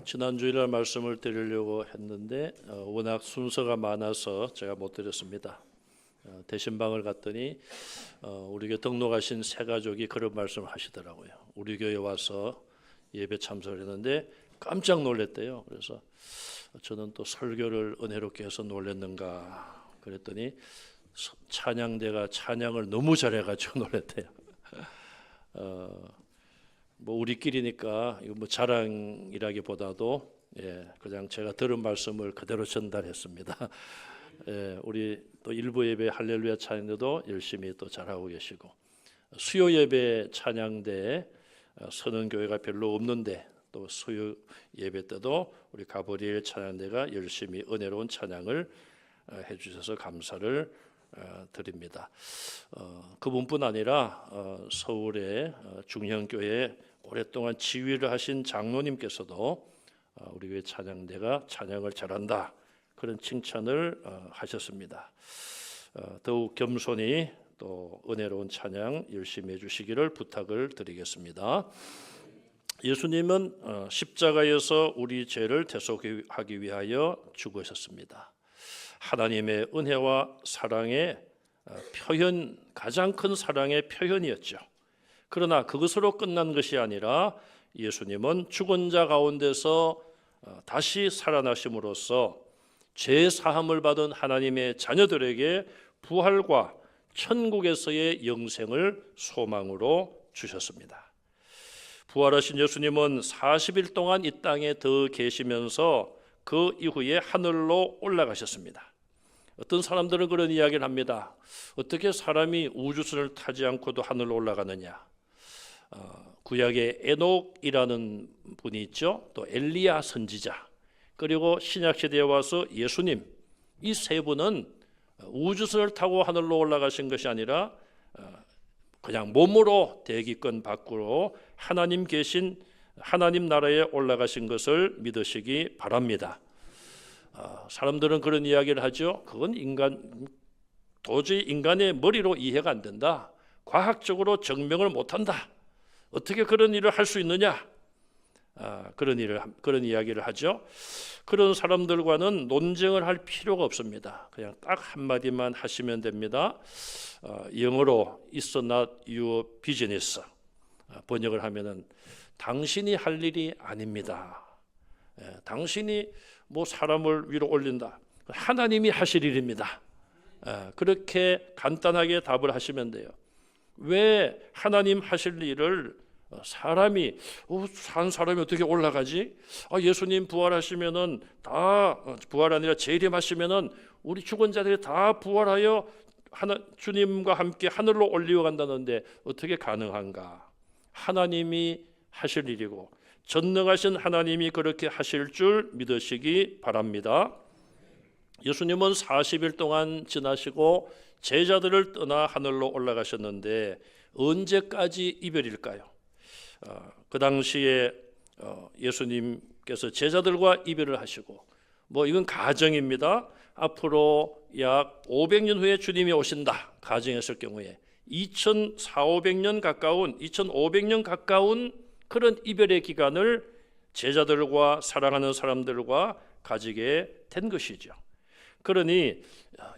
지난 주일날 말씀을 드리려고 했는데 워낙 순서가 많아서 제가 못 드렸습니다. 대신방을 갔더니 우리 교회 등록하신 새 가족이 그런 말씀을 하시더라고요. 우리 교회 와서 예배 참석을 했는데 깜짝 놀랐대요. 그래서 저는 또 설교를 은혜롭게 해서 놀랐는가 그랬더니 찬양대가 찬양을 너무 잘해가지고 놀랐대요. 뭐 우리끼리니까 이거 뭐 자랑이라기보다도 그냥 제가 들은 말씀을 그대로 전달했습니다. 우리 또 일부 예배 할렐루야 찬양대도 열심히 또 잘하고 계시고, 수요 예배 찬양대 서는 교회가 별로 없는데 또 수요 예배 때도 우리 가브리엘 찬양대가 열심히 은혜로운 찬양을 해주셔서 감사를 드립니다. 그분뿐 아니라 서울의 중형교회 오랫동안 지휘를 하신 장로님께서도 우리 교회 찬양대가 찬양을 잘한다 그런 칭찬을 하셨습니다. 더욱 겸손히 또 은혜로운 찬양 열심히 해주시기를 부탁을 드리겠습니다. 예수님은 십자가에서 우리 죄를 대속하기 위하여 죽으셨습니다. 하나님의 은혜와 사랑의 표현, 가장 큰 사랑의 표현이었죠. 그러나 그것으로 끝난 것이 아니라 예수님은 죽은 자 가운데서 다시 살아나심으로써 죄 사함을 받은 하나님의 자녀들에게 부활과 천국에서의 영생을 소망으로 주셨습니다. 부활하신 예수님은 40일 동안 이 땅에 더 계시면서 그 이후에 하늘로 올라가셨습니다. 어떤 사람들은 그런 이야기를 합니다. 어떻게 사람이 우주선을 타지 않고도 하늘로 올라가느냐. 구약의 에녹이라는 분이 있죠. 또 엘리야 선지자, 그리고 신약시대에 와서 예수님, 이 세 분은 우주선을 타고 하늘로 올라가신 것이 아니라 그냥 몸으로 대기권 밖으로 하나님 계신 하나님 나라에 올라가신 것을 믿으시기 바랍니다. 사람들은 그런 이야기를 하죠. 그건 도저히 인간의 머리로 이해가 안 된다. 과학적으로 증명을 못한다. 어떻게 그런 일을 할 수 있느냐? 그런 이야기를 하죠. 그런 사람들과는 논쟁을 할 필요가 없습니다. 그냥 딱 한마디만 하시면 됩니다. 영어로 It's not your business. 번역을 하면은 당신이 할 일이 아닙니다. 당신이 뭐 사람을 위로 올린다. 하나님이 하실 일입니다. 그렇게 간단하게 답을 하시면 돼요. 왜 하나님 하실 일을 사람이 산 사람이 어떻게 올라가지? 예수님 부활하시면은 다 부활 아니라 재림하시면은 우리 죽은 자들이 다 부활하여 주님과 함께 하늘로 올리어 간다는데 어떻게 가능한가? 하나님이 하실 일이고 전능하신 하나님이 그렇게 하실 줄 믿으시기 바랍니다. 예수님은 40일 동안 지나시고 제자들을 떠나 하늘로 올라가셨는데 언제까지 이별일까요? 그 당시에 예수님께서 제자들과 이별을 하시고, 뭐 이건 가정입니다. 앞으로 약 500년 후에 주님이 오신다 가정했을 경우에 2500년 가까운 그런 이별의 기간을 제자들과 사랑하는 사람들과 가지게 된 것이죠. 그러니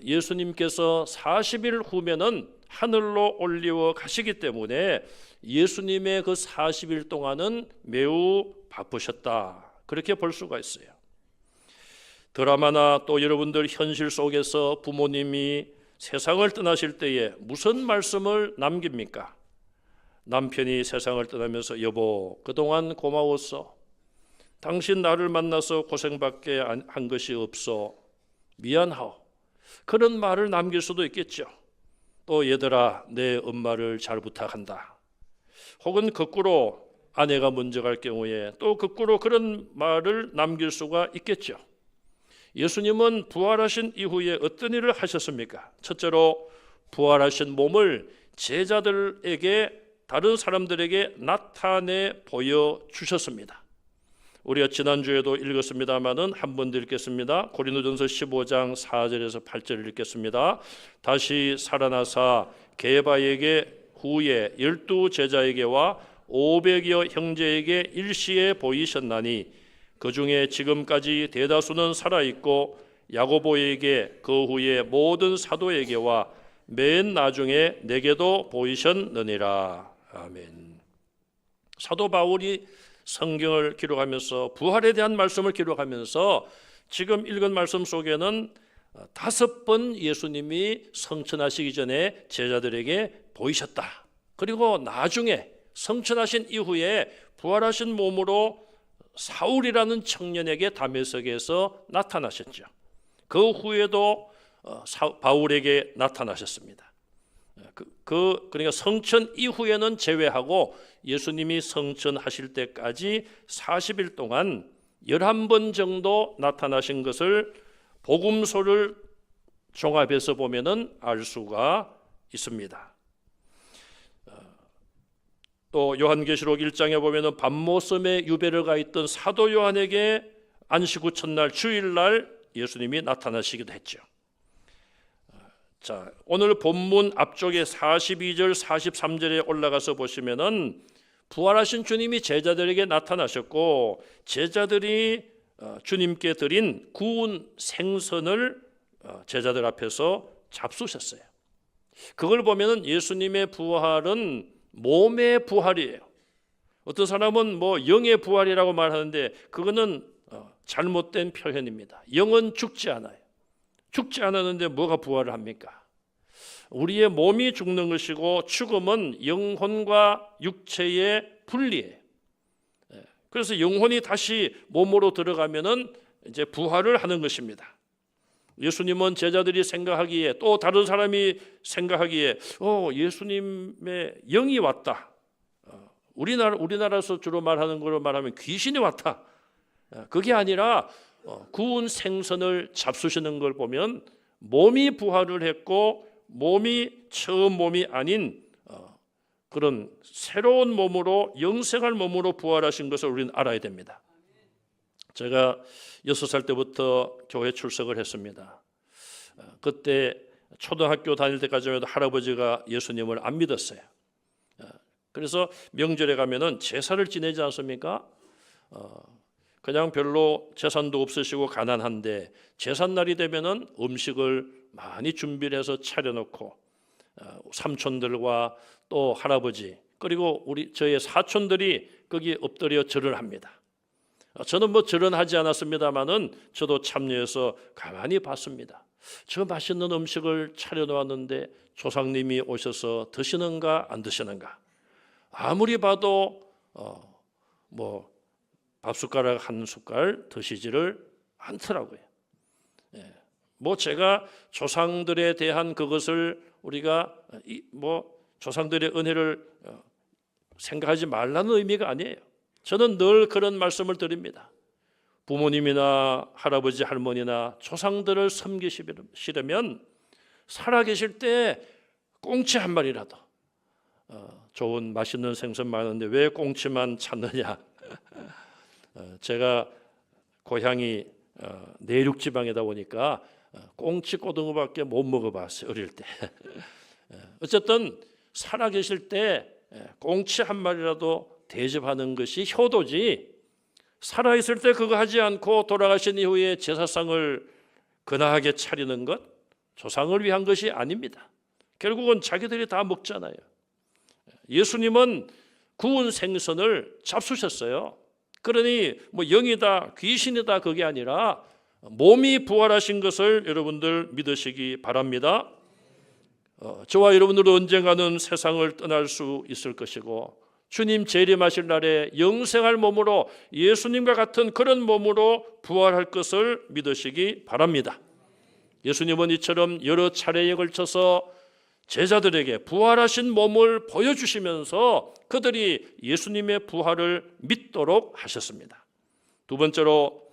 예수님께서 40일 후면은 하늘로 올리워 가시기 때문에 예수님의 그 40일 동안은 매우 바쁘셨다, 그렇게 볼 수가 있어요. 드라마나 또 여러분들 현실 속에서 부모님이 세상을 떠나실 때에 무슨 말씀을 남깁니까? 남편이 세상을 떠나면서 여보 그동안 고마웠어. 당신 나를 만나서 고생밖에 한 것이 없어. 미안하오. 그런 말을 남길 수도 있겠죠. 또 얘들아 내 엄마를 잘 부탁한다. 혹은 거꾸로 아내가 먼저 갈 경우에 또 거꾸로 그런 말을 남길 수가 있겠죠. 예수님은 부활하신 이후에 어떤 일을 하셨습니까? 첫째로 부활하신 몸을 제자들에게, 다른 사람들에게 나타내 보여주셨습니다. 우리가 지난주에도 읽었습니다마는 한 번 더 읽겠습니다. 고린도전서 15장 4절에서 8절을 읽겠습니다. 다시 살아나사 게바에게 후에 12 제자에게와 500여 형제에게 일시에 보이셨나니 그 중에 지금까지 대다수는 살아있고 야고보에게 그 후에 모든 사도에게와 맨 나중에 내게도 보이셨느니라. 아멘. 사도 바울이 성경을 기록하면서 부활에 대한 말씀을 기록하면서 지금 읽은 말씀 속에는 5번 예수님이 성천하시기 전에 제자들에게 보이셨다. 그리고 나중에 성천하신 이후에 부활하신 몸으로 사울이라는 청년에게 다메섹에서 나타나셨죠. 그 후에도 바울에게 나타나셨습니다. 그러니까 성천 이후에는 제외하고 예수님이 성천하실 때까지 40일 동안 11번 정도 나타나신 것을 복음서를 종합해서 보면은 알 수가 있습니다. 또 요한계시록 1장에 보면은 밤모섬에 유배를 가 있던 사도 요한에게 안식 후 첫날 주일날 예수님이 나타나시기도 했죠. 자, 오늘 본문 앞쪽에 42절 43절에 올라가서 보시면은 부활하신 주님이 제자들에게 나타나셨고 제자들이 주님께 드린 구운 생선을 제자들 앞에서 잡수셨어요. 그걸 보면은 예수님의 부활은 몸의 부활이에요. 어떤 사람은 뭐 영의 부활이라고 말하는데 그거는 잘못된 표현입니다. 영은 죽지 않아요. 죽지 않았는데 뭐가 부활을 합니까? 우리의 몸이 죽는 것이고 죽음은 영혼과 육체의 분리예요. 그래서 영혼이 다시 몸으로 들어가면은 이제 부활을 하는 것입니다. 예수님은 제자들이 생각하기에 또 다른 사람이 생각하기에 예수님의 영이 왔다. 우리나라에서 주로 말하는 걸로 말하면 귀신이 왔다. 그게 아니라 구운 생선을 잡수시는 걸 보면 몸이 부활을 했고 몸이 처음 몸이 아닌 그런 새로운 몸으로 영생할 몸으로 부활하신 것을 우리는 알아야 됩니다. 제가 6살 때부터 교회 출석을 했습니다. 그때 초등학교 다닐 때까지만 해도 할아버지가 예수님을 안 믿었어요. 그래서 명절에 가면은 제사를 지내지 않습니까? 그냥 별로 재산도 없으시고 가난한데 제삿날이 되면은 음식을 많이 준비를 해서 차려놓고 삼촌들과 또 할아버지 그리고 저의 사촌들이 거기 엎드려 절을 합니다. 저는 뭐 절은 하지 않았습니다만은 저도 참여해서 가만히 봤습니다. 저 맛있는 음식을 차려놓았는데 조상님이 오셔서 드시는가 안 드시는가? 아무리 봐도 뭐 밥숟가락 한 숟갈 드시지를 않더라고요. 뭐 제가 조상들에 대한 그것을 우리가 뭐 조상들의 은혜를 생각하지 말라는 의미가 아니에요. 저는 늘 그런 말씀을 드립니다. 부모님이나 할아버지 할머니나 조상들을 섬기시려면 살아계실 때 꽁치 한 마리라도 좋은 맛있는 생선 많은데 왜 꽁치만 찾느냐. 제가 고향이 내륙 지방이다 보니까 꽁치 고등어밖에 못 먹어봤어요. 어릴 때. 어쨌든 살아계실 때 꽁치 한 마리라도 대접하는 것이 효도지 살아있을 때 그거 하지 않고 돌아가신 이후에 제사상을 근하게 차리는 것 조상을 위한 것이 아닙니다. 결국은 자기들이 다 먹잖아요. 예수님은 구운 생선을 잡수셨어요. 그러니 뭐 영이다 귀신이다 그게 아니라 몸이 부활하신 것을 여러분들 믿으시기 바랍니다. 저와 여러분들은 언젠가는 세상을 떠날 수 있을 것이고 주님 재림하실 날에 영생할 몸으로 예수님과 같은 그런 몸으로 부활할 것을 믿으시기 바랍니다. 예수님은 이처럼 여러 차례에 걸쳐서 제자들에게 부활하신 몸을 보여주시면서 그들이 예수님의 부활을 믿도록 하셨습니다. 두 번째로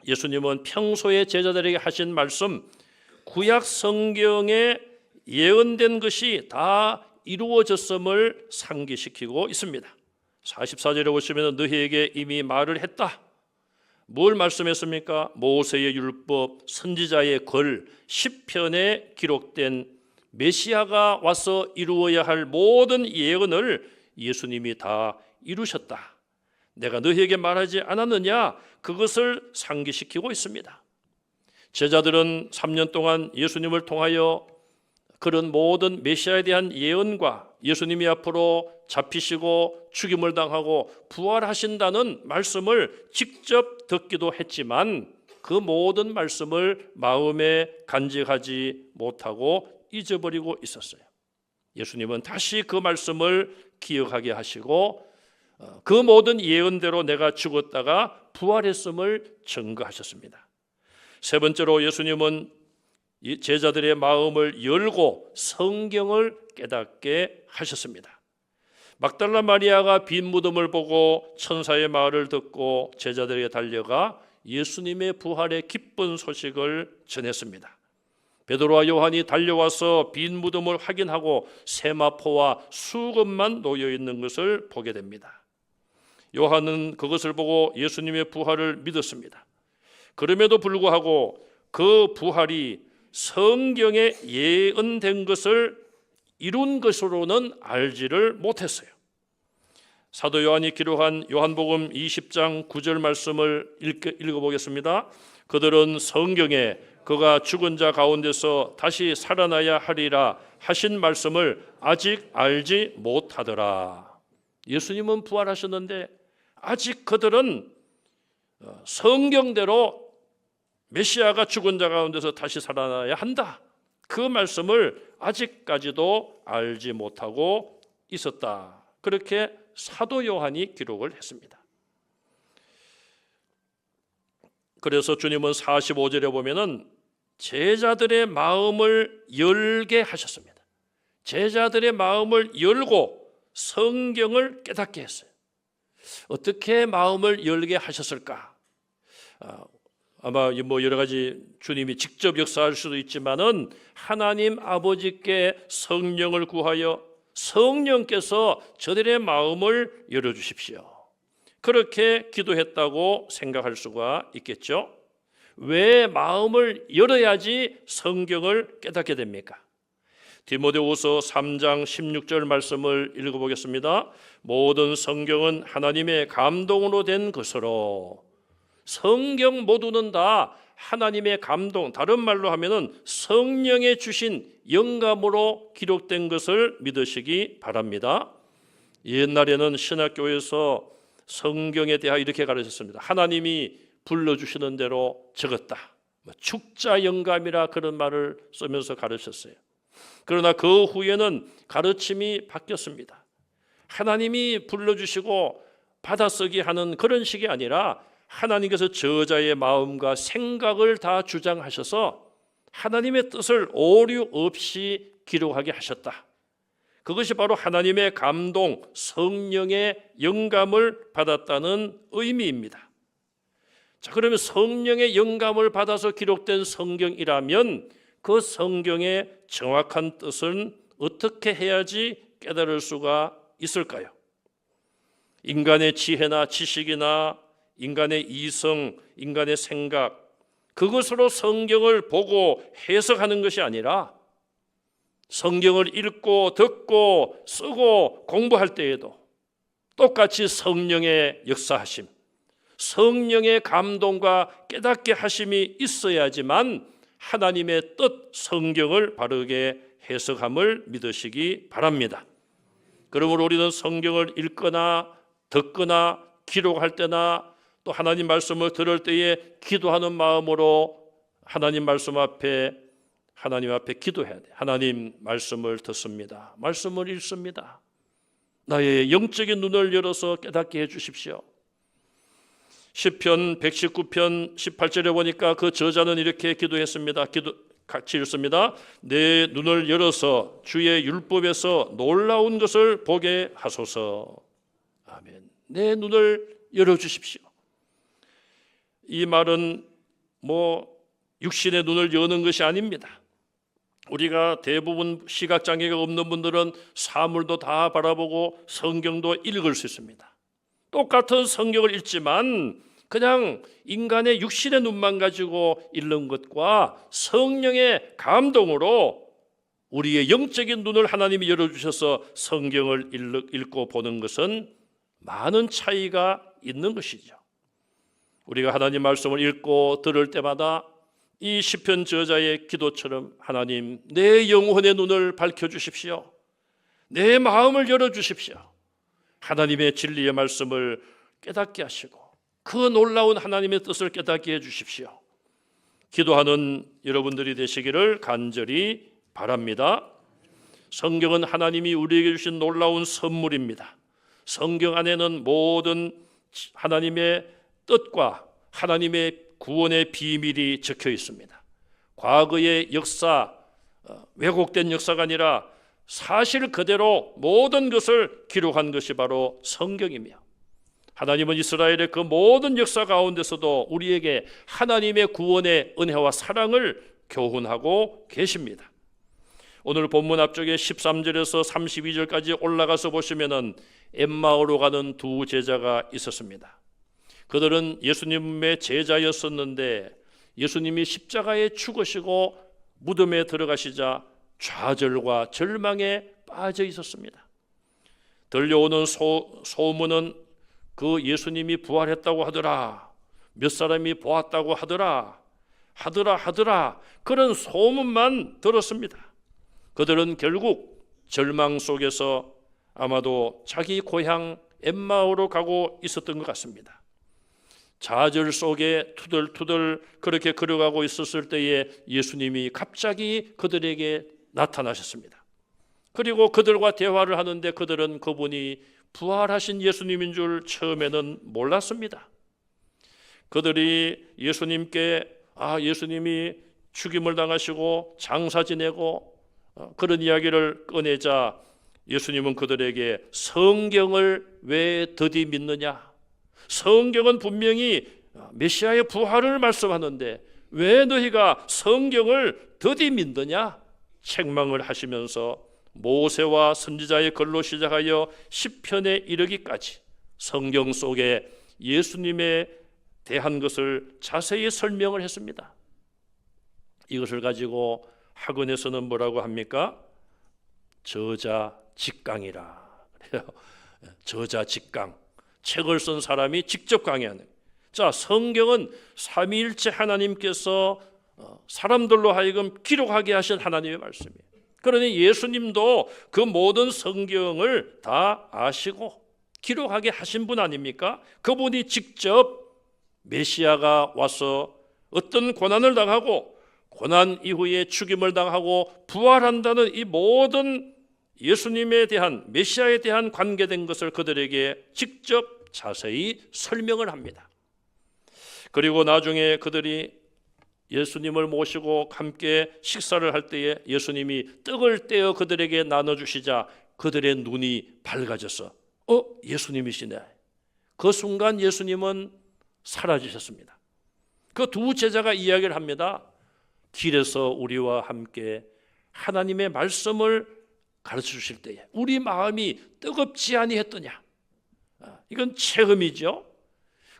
예수님은 평소에 제자들에게 하신 말씀 구약 성경에 예언된 것이 다 이루어졌음을 상기시키고 있습니다. 44절에 보시면 너희에게 이미 말을 했다. 뭘 말씀했습니까? 모세의 율법, 선지자의 글, 시편에 기록된 메시아가 와서 이루어야 할 모든 예언을 예수님이 다 이루셨다. 내가 너희에게 말하지 않았느냐? 그것을 상기시키고 있습니다. 제자들은 3년 동안 예수님을 통하여 그런 모든 메시아에 대한 예언과 예수님이 앞으로 잡히시고 죽임을 당하고 부활하신다는 말씀을 직접 듣기도 했지만 그 모든 말씀을 마음에 간직하지 못하고 잊어버리고 있었어요. 예수님은 다시 그 말씀을 기억하게 하시고 그 모든 예언대로 내가 죽었다가 부활했음을 증거하셨습니다. 세 번째로 예수님은 제자들의 마음을 열고 성경을 깨닫게 하셨습니다. 막달라 마리아가 빈 무덤을 보고 천사의 말을 듣고 제자들에게 달려가 예수님의 부활의 기쁜 소식을 전했습니다. 베드로와 요한이 달려와서 빈 무덤을 확인하고 세마포와 수금만 놓여 있는 것을 보게 됩니다. 요한은 그것을 보고 예수님의 부활을 믿었습니다. 그럼에도 불구하고 그 부활이 성경에 예언된 것을 이룬 것으로는 알지를 못했어요. 사도 요한이 기록한 요한복음 20장 9절 말씀을 읽어보겠습니다. 그들은 성경에 그가 죽은 자 가운데서 다시 살아나야 하리라 하신 말씀을 아직 알지 못하더라. 예수님은 부활하셨는데 아직 그들은 성경대로 메시아가 죽은 자 가운데서 다시 살아나야 한다. 그 말씀을 아직까지도 알지 못하고 있었다. 그렇게 사도 요한이 기록을 했습니다. 그래서 주님은 45절에 보면은 제자들의 마음을 열게 하셨습니다. 제자들의 마음을 열고 성경을 깨닫게 했어요. 어떻게 마음을 열게 하셨을까? 아마 여러 가지 주님이 직접 역사할 수도 있지만은 하나님 아버지께 성령을 구하여 성령께서 저들의 마음을 열어주십시오. 그렇게 기도했다고 생각할 수가 있겠죠. 왜 마음을 열어야지 성경을 깨닫게 됩니까? 디모데후서 3장 16절 말씀을 읽어보겠습니다. 모든 성경은 하나님의 감동으로 된 것으로, 성경 모두는 다 하나님의 감동, 다른 말로 하면은 성령의 주신 영감으로 기록된 것을 믿으시기 바랍니다. 옛날에는 신학교에서 성경에 대하여 이렇게 가르쳤습니다. 하나님이 불러주시는 대로 적었다. 축자 영감이라 그런 말을 쓰면서 가르쳤어요. 그러나 그 후에는 가르침이 바뀌었습니다. 하나님이 불러주시고 받아쓰기 하는 그런 식이 아니라 하나님께서 저자의 마음과 생각을 다 주장하셔서 하나님의 뜻을 오류 없이 기록하게 하셨다. 그것이 바로 하나님의 감동, 성령의 영감을 받았다는 의미입니다. 자, 그러면 성령의 영감을 받아서 기록된 성경이라면 그 성경의 정확한 뜻은 어떻게 해야지 깨달을 수가 있을까요? 인간의 지혜나 지식이나 인간의 이성, 인간의 생각, 그것으로 성경을 보고 해석하는 것이 아니라 성경을 읽고 듣고 쓰고 공부할 때에도 똑같이 성령의 역사하심, 성령의 감동과 깨닫게 하심이 있어야지만 하나님의 뜻, 성경을 바르게 해석함을 믿으시기 바랍니다. 그러므로 우리는 성경을 읽거나 듣거나 기록할 때나 또 하나님 말씀을 들을 때에 기도하는 마음으로 하나님 앞에 기도해야 돼. 하나님 말씀을 듣습니다. 말씀을 읽습니다. 나의 영적인 눈을 열어서 깨닫게 해 주십시오. 시편 119편 18절에 보니까 그 저자는 이렇게 기도했습니다. 같이 읽습니다. 내 눈을 열어서 주의 율법에서 놀라운 것을 보게 하소서. 아멘. 내 눈을 열어주십시오. 이 말은 육신의 눈을 여는 것이 아닙니다. 우리가 대부분 시각장애가 없는 분들은 사물도 다 바라보고 성경도 읽을 수 있습니다. 똑같은 성경을 읽지만 그냥 인간의 육신의 눈만 가지고 읽는 것과 성령의 감동으로 우리의 영적인 눈을 하나님이 열어주셔서 성경을 읽고 보는 것은 많은 차이가 있는 것이죠. 우리가 하나님 말씀을 읽고 들을 때마다 이 시편 저자의 기도처럼 하나님, 내 영혼의 눈을 밝혀주십시오. 내 마음을 열어주십시오. 하나님의 진리의 말씀을 깨닫게 하시고 그 놀라운 하나님의 뜻을 깨닫게 해주십시오. 기도하는 여러분들이 되시기를 간절히 바랍니다. 성경은 하나님이 우리에게 주신 놀라운 선물입니다. 성경 안에는 모든 하나님의 뜻과 하나님의 구원의 비밀이 적혀 있습니다. 과거의 역사, 왜곡된 역사가 아니라 사실 그대로 모든 것을 기록한 것이 바로 성경이며, 하나님은 이스라엘의 그 모든 역사 가운데서도 우리에게 하나님의 구원의 은혜와 사랑을 교훈하고 계십니다. 오늘 본문 앞쪽에 13절에서 32절까지 올라가서 보시면은 엠마오로 가는 두 제자가 있었습니다. 그들은 예수님의 제자였었는데 예수님이 십자가에 죽으시고 무덤에 들어가시자 좌절과 절망에 빠져 있었습니다. 들려오는 소문은 그 예수님이 부활했다고 하더라, 몇 사람이 보았다고 하더라 그런 소문만 들었습니다. 그들은 결국 절망 속에서 아마도 자기 고향 엠마오로 가고 있었던 것 같습니다. 좌절 속에 투덜투덜 그렇게 걸어가고 있었을 때에 예수님이 갑자기 그들에게 나타나셨습니다. 그리고 그들과 대화를 하는데 그들은 그분이 부활하신 예수님인 줄 처음에는 몰랐습니다. 그들이 예수님께 예수님이 죽임을 당하시고 장사 지내고 그런 이야기를 꺼내자 예수님은 그들에게 성경을 왜 더디 믿느냐? 성경은 분명히 메시아의 부활을 말씀하는데 왜 너희가 성경을 더디 믿느냐? 책망을 하시면서 모세와 선지자의 글로 시작하여 시편에 이르기까지 성경 속에 예수님에 대한 것을 자세히 설명을 했습니다. 이것을 가지고 학원에서는 뭐라고 합니까? 저자직강이라 그래요. 저자직강, 책을 쓴 사람이 직접 강의하는. 자, 성경은 삼위일체 하나님께서 사람들로 하여금 기록하게 하신 하나님의 말씀이에요. 그러니 예수님도 그 모든 성경을 다 아시고 기록하게 하신 분 아닙니까? 그분이 직접 메시아가 와서 어떤 고난을 당하고 고난 이후에 죽임을 당하고 부활한다는 이 모든 예수님에 대한, 메시아에 대한 관계된 것을 그들에게 직접 자세히 설명을 합니다. 그리고 나중에 그들이 예수님을 모시고 함께 식사를 할 때에 예수님이 떡을 떼어 그들에게 나눠주시자 그들의 눈이 밝아져서 예수님이시네. 그 순간 예수님은 사라지셨습니다. 그 두 제자가 이야기를 합니다. 길에서 우리와 함께 하나님의 말씀을 가르쳐 주실 때에 우리 마음이 뜨겁지 아니했더냐. 이건 체험이죠.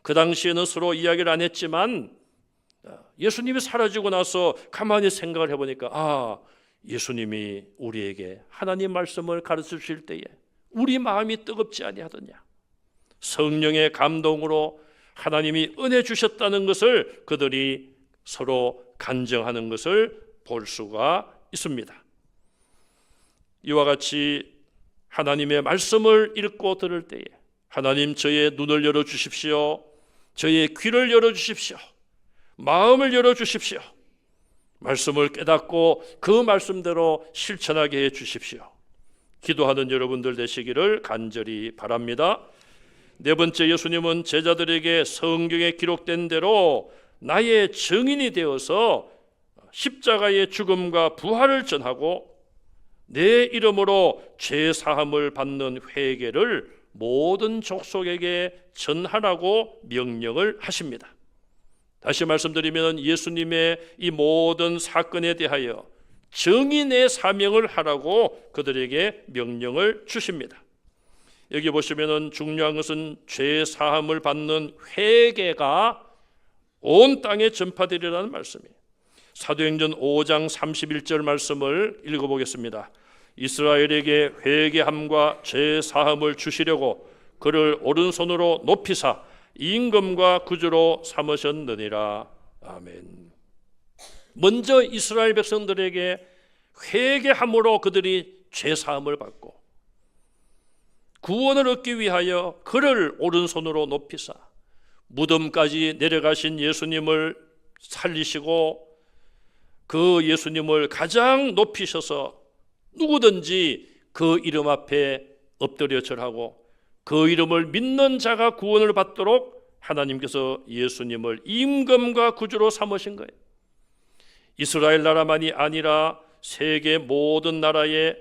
그 당시에는 서로 이야기를 안 했지만 예수님이 사라지고 나서 가만히 생각을 해보니까 예수님이 우리에게 하나님 말씀을 가르쳐 주실 때에 우리 마음이 뜨겁지 아니하더냐. 성령의 감동으로 하나님이 은혜 주셨다는 것을 그들이 서로 간증하는 것을 볼 수가 있습니다. 이와 같이 하나님의 말씀을 읽고 들을 때에 하나님, 저의 눈을 열어주십시오. 저의 귀를 열어주십시오. 마음을 열어주십시오. 말씀을 깨닫고 그 말씀대로 실천하게 해주십시오. 기도하는 여러분들 되시기를 간절히 바랍니다. 네 번째, 예수님은 제자들에게 성경에 기록된 대로 나의 증인이 되어서 십자가의 죽음과 부활을 전하고 내 이름으로 죄 사함을 받는 회개를 모든 족속에게 전하라고 명령을 하십니다. 다시 말씀드리면 예수님의 이 모든 사건에 대하여 증인의 사명을 하라고 그들에게 명령을 주십니다. 여기 보시면 중요한 것은 죄 사함을 받는 회개가 온 땅에 전파되리라는 말씀이에요. 사도행전 5장 31절 말씀을 읽어보겠습니다. 이스라엘에게 회개함과 죄 사함을 주시려고 그를 오른손으로 높이사 임금과 구주로 삼으셨느니라. 아멘. 먼저 이스라엘 백성들에게 회개함으로 그들이 죄사함을 받고 구원을 얻기 위하여 그를 오른손으로 높이사 무덤까지 내려가신 예수님을 살리시고 그 예수님을 가장 높이셔서 누구든지 그 이름 앞에 엎드려 절하고 그 이름을 믿는 자가 구원을 받도록 하나님께서 예수님을 임금과 구주로 삼으신 거예요. 이스라엘 나라만이 아니라 세계 모든 나라의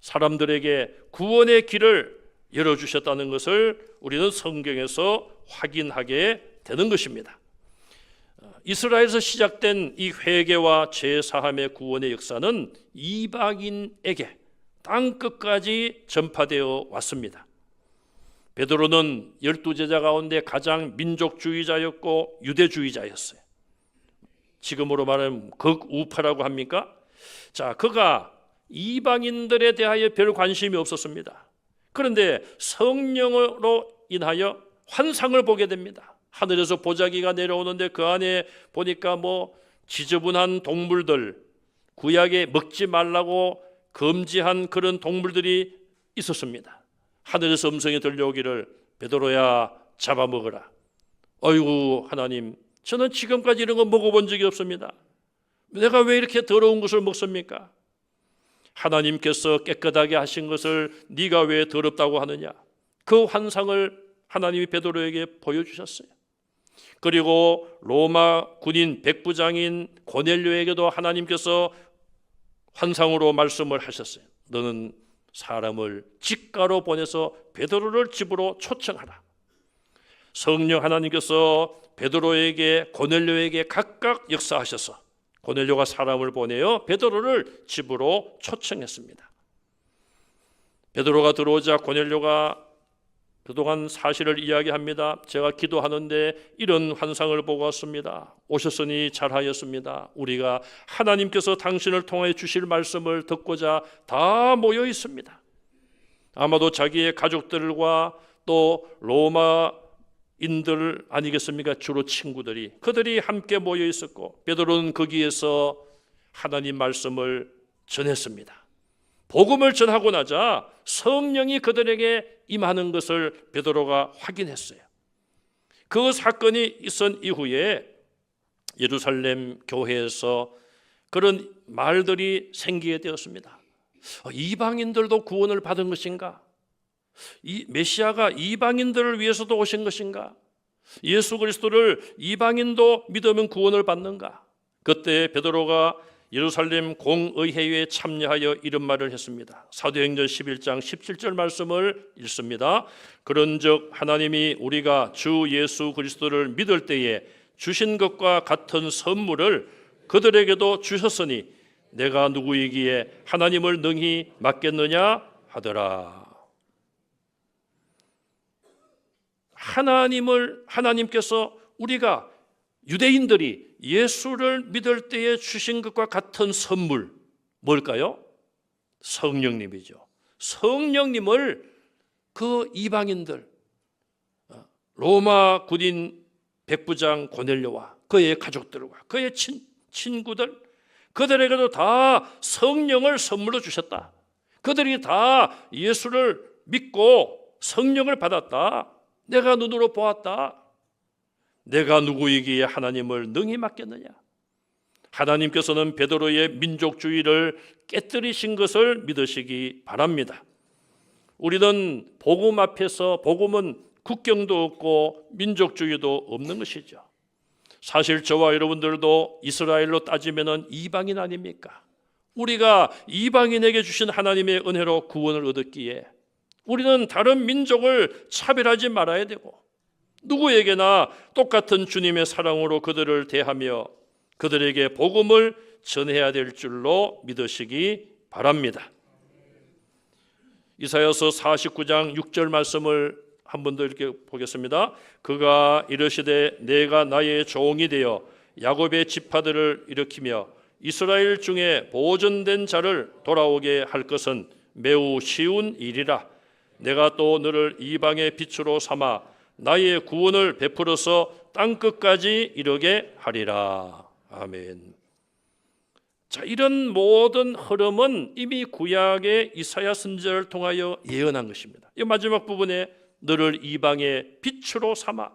사람들에게 구원의 길을 열어주셨다는 것을 우리는 성경에서 확인하게 되는 것입니다. 이스라엘에서 시작된 이 회개와 죄사함의 구원의 역사는 이방인에게 땅끝까지 전파되어 왔습니다. 베드로는 12제자 가운데 가장 민족주의자였고 유대주의자였어요. 지금으로 말하면 극우파라고 합니까? 자, 그가 이방인들에 대하여 별 관심이 없었습니다. 그런데 성령으로 인하여 환상을 보게 됩니다. 하늘에서 보자기가 내려오는데 그 안에 보니까 지저분한 동물들, 구약에 먹지 말라고 금지한 그런 동물들이 있었습니다. 하늘에서 음성이 들려오기를 베드로야 잡아먹어라. 어이구 하나님, 저는 지금까지 이런 거 먹어본 적이 없습니다. 내가 왜 이렇게 더러운 것을 먹습니까? 하나님께서 깨끗하게 하신 것을 네가 왜 더럽다고 하느냐? 그 환상을 하나님이 베드로에게 보여주셨어요. 그리고 로마 군인 백부장인 고넬료에게도 하나님께서 환상으로 말씀을 하셨어요. 너는 사람을 직가로 보내서 베드로를 집으로 초청하라. 성령 하나님께서 베드로에게 고넬료에게 각각 역사하셔서 고넬료가 사람을 보내어 베드로를 집으로 초청했습니다. 베드로가 들어오자 고넬료가 그동안 사실을 이야기합니다. 제가 기도하는데 이런 환상을 보고 왔습니다. 오셨으니 잘하였습니다. 우리가 하나님께서 당신을 통해 주실 말씀을 듣고자 다 모여 있습니다. 아마도 자기의 가족들과 또 로마인들 아니겠습니까? 주로 친구들이, 그들이 함께 모여 있었고 베드로는 거기에서 하나님 말씀을 전했습니다. 복음을 전하고 나자 성령이 그들에게 임하는 것을 베드로가 확인했어요. 그 사건이 있은 이후에 예루살렘 교회에서 그런 말들이 생기게 되었습니다. 이방인들도 구원을 받은 것인가? 이 메시아가 이방인들을 위해서도 오신 것인가? 예수 그리스도를 이방인도 믿으면 구원을 받는가? 그때 베드로가 예루살렘 공의회에 참여하여 이런 말을 했습니다. 사도행전 11장 17절 말씀을 읽습니다. 그런즉 하나님이 우리가 주 예수 그리스도를 믿을 때에 주신 것과 같은 선물을 그들에게도 주셨으니 내가 누구이기에 하나님을 능히 맡겠느냐 하더라. 하나님께서 우리가 유대인들이 예수를 믿을 때에 주신 것과 같은 선물, 뭘까요? 성령님이죠. 성령님을 그 이방인들, 로마 군인 백부장 고넬료와 그의 가족들과 그의 친구들, 그들에게도 다 성령을 선물로 주셨다. 그들이 다 예수를 믿고 성령을 받았다. 내가 눈으로 보았다. 내가 누구이기에 하나님을 능히 맡겠느냐? 하나님께서는 베드로의 민족주의를 깨뜨리신 것을 믿으시기 바랍니다. 우리는 복음 앞에서, 복음은 국경도 없고 민족주의도 없는 것이죠. 사실 저와 여러분들도 이스라엘로 따지면 이방인 아닙니까? 우리가 이방인에게 주신 하나님의 은혜로 구원을 얻었기에 우리는 다른 민족을 차별하지 말아야 되고 누구에게나 똑같은 주님의 사랑으로 그들을 대하며 그들에게 복음을 전해야 될 줄로 믿으시기 바랍니다. 이사야서 49장 6절 말씀을 한 번 더 이렇게 보겠습니다. 그가 이르시되 내가 나의 종이 되어 야곱의 지파들을 일으키며 이스라엘 중에 보존된 자를 돌아오게 할 것은 매우 쉬운 일이라. 내가 또 너를 이방의 빛으로 삼아 나의 구원을 베풀어서 땅끝까지 이르게 하리라. 아멘. 자, 이런 모든 흐름은 이미 구약의 이사야 선지자를 통하여 예언한 것입니다. 이 마지막 부분에 너를 이방의 빛으로 삼아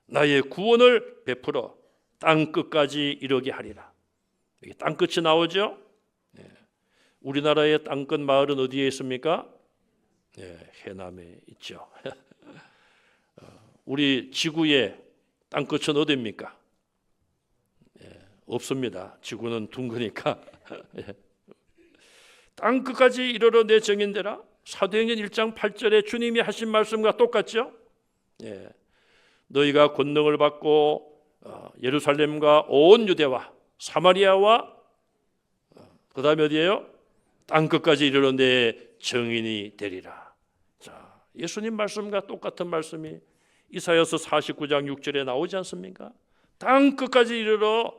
나의 구원을 베풀어 땅끝까지 이르게 하리라. 여기 땅끝이 나오죠? 우리나라의 땅끝 마을은 어디에 있습니까? 해남에 있죠. 우리 지구의 땅끝은 어디입니까? 없습니다. 지구는 둥그니까. 땅끝까지 이르러 내 정인되라. 사도행전 1장 8절에 주님이 하신 말씀과 똑같죠? 너희가 권능을 받고 예루살렘과 온 유대와 사마리아와 그 다음에 어디예요? 땅끝까지 이르러 내 정인이 되리라. 자, 예수님 말씀과 똑같은 말씀이 이사야서 49장 6절에 나오지 않습니까? 땅끝까지 이르러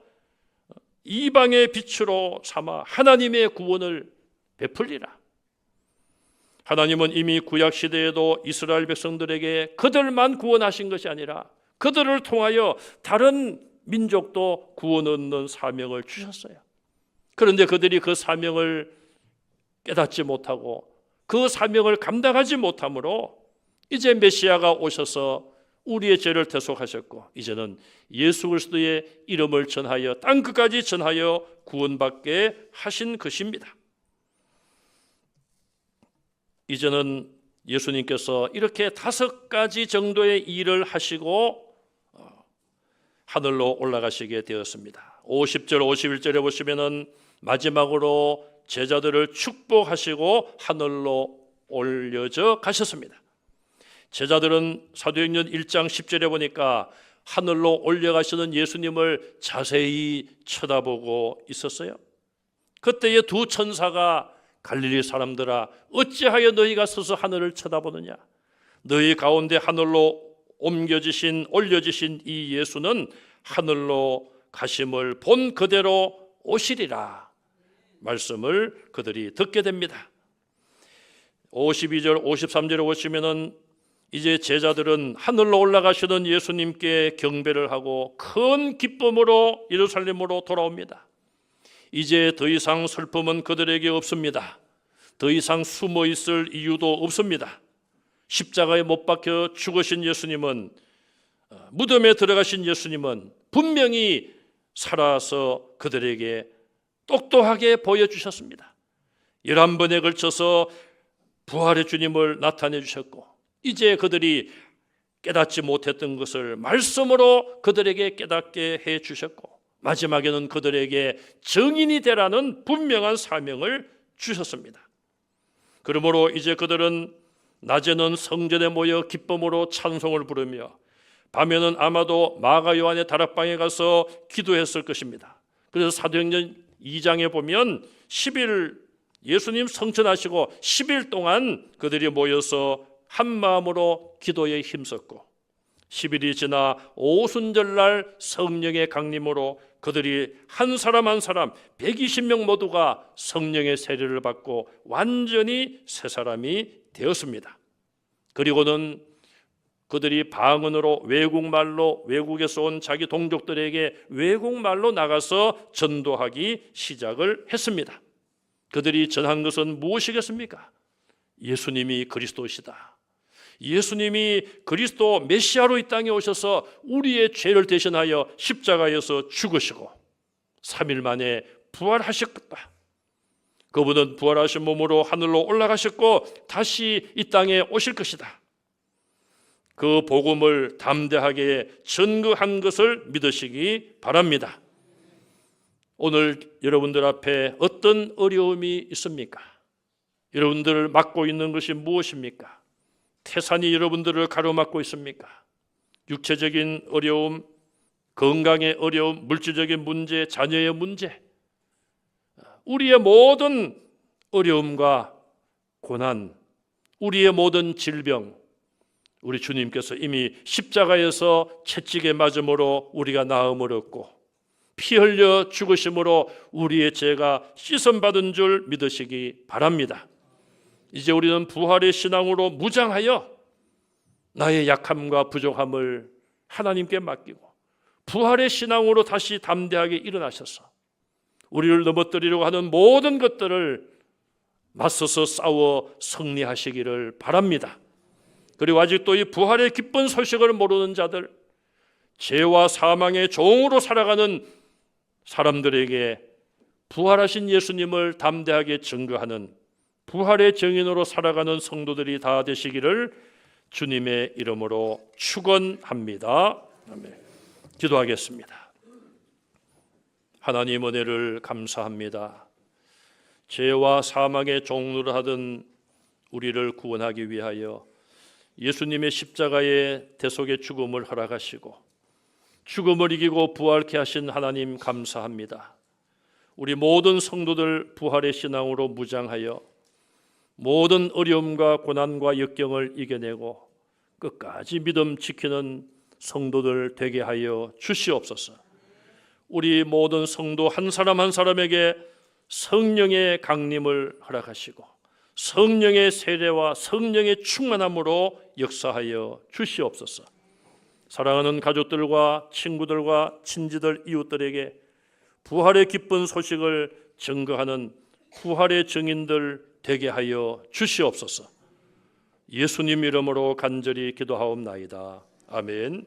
이방의 빛으로 삼아 하나님의 구원을 베풀리라. 하나님은 이미 구약 시대에도 이스라엘 백성들에게 그들만 구원하신 것이 아니라 그들을 통하여 다른 민족도 구원 얻는 사명을 주셨어요. 그런데 그들이 그 사명을 깨닫지 못하고 그 사명을 감당하지 못함으로 이제 메시아가 오셔서 우리의 죄를 대속하셨고 이제는 예수 그리스도의 이름을 전하여 땅끝까지 전하여 구원받게 하신 것입니다. 이제는 예수님께서 이렇게 5가지 정도의 일을 하시고 하늘로 올라가시게 되었습니다. 50절 51절에 보시면은 마지막으로 제자들을 축복하시고 하늘로 올려져 가셨습니다. 제자들은 사도행전 1장 10절에 보니까 하늘로 올려가시는 예수님을 자세히 쳐다보고 있었어요. 그때의 두 천사가 갈릴리 사람들아 어찌하여 너희가 서서 하늘을 쳐다보느냐. 너희 가운데 하늘로 올려지신 이 예수는 하늘로 가심을 본 그대로 오시리라. 말씀을 그들이 듣게 됩니다. 52절 53절에 보시면은 이제 제자들은 하늘로 올라가시는 예수님께 경배를 하고 큰 기쁨으로 예루살렘으로 돌아옵니다. 이제 더 이상 슬픔은 그들에게 없습니다. 더 이상 숨어 있을 이유도 없습니다. 십자가에 못 박혀 죽으신 예수님은, 무덤에 들어가신 예수님은 분명히 살아서 그들에게 똑똑하게 보여주셨습니다. 11번에 걸쳐서 부활의 주님을 나타내 주셨고 이제 그들이 깨닫지 못했던 것을 말씀으로 그들에게 깨닫게 해 주셨고 마지막에는 그들에게 증인이 되라는 분명한 사명을 주셨습니다. 그러므로 이제 그들은 낮에는 성전에 모여 기쁨으로 찬송을 부르며 밤에는 아마도 마가 요한의 다락방에 가서 기도했을 것입니다. 그래서 사도행전 2장에 보면 10일 예수님 성천하시고 10일 동안 그들이 모여서 한 마음으로 기도에 힘썼고 10일이 지나 오순절날 성령의 강림으로 그들이 한 사람 한 사람 120명 모두가 성령의 세례를 받고 완전히 새 사람이 되었습니다. 그리고는 그들이 방언으로 외국말로 외국에서 온 자기 동족들에게 외국말로 나가서 전도하기 시작을 했습니다. 그들이 전한 것은 무엇이겠습니까? 예수님이 그리스도시다. 예수님이 그리스도 메시아로 이 땅에 오셔서 우리의 죄를 대신하여 십자가에서 죽으시고 3일 만에 부활하셨다. 그분은 부활하신 몸으로 하늘로 올라가셨고 다시 이 땅에 오실 것이다. 그 복음을 담대하게 전거한 것을 믿으시기 바랍니다. 오늘 여러분들 앞에 어떤 어려움이 있습니까? 여러분들을 맡고 있는 것이 무엇입니까? 태산이 여러분들을 가로막고 있습니까? 육체적인 어려움, 건강의 어려움, 물질적인 문제, 자녀의 문제, 우리의 모든 어려움과 고난, 우리의 모든 질병, 우리 주님께서 이미 십자가에서 채찍에 맞음으로 우리가 나음을 얻고 피 흘려 죽으심으로 우리의 죄가 씻음받은 줄 믿으시기 바랍니다. 이제 우리는 부활의 신앙으로 무장하여 나의 약함과 부족함을 하나님께 맡기고 부활의 신앙으로 다시 담대하게 일어나셔서 우리를 넘어뜨리려고 하는 모든 것들을 맞서서 싸워 승리하시기를 바랍니다. 그리고 아직도 이 부활의 기쁜 소식을 모르는 자들, 죄와 사망의 종으로 살아가는 사람들에게 부활하신 예수님을 담대하게 증거하는 부활의 증인으로 살아가는 성도들이 다 되시기를 주님의 이름으로 축원합니다. 아멘. 기도하겠습니다. 하나님 은혜를 감사합니다. 죄와 사망의 종로를 하던 우리를 구원하기 위하여 예수님의 십자가의 대속의 죽음을 허락하시고 죽음을 이기고 부활케 하신 하나님 감사합니다. 우리 모든 성도들 부활의 신앙으로 무장하여 모든 어려움과 고난과 역경을 이겨내고 끝까지 믿음 지키는 성도들 되게 하여 주시옵소서. 우리 모든 성도 한 사람 한 사람에게 성령의 강림을 허락하시고 성령의 세례와 성령의 충만함으로 역사하여 주시옵소서. 사랑하는 가족들과 친구들과 친지들 이웃들에게 부활의 기쁜 소식을 증거하는 부활의 증인들 되게 하여 주시옵소서. 예수님 이름으로 간절히 기도하옵나이다. 아멘.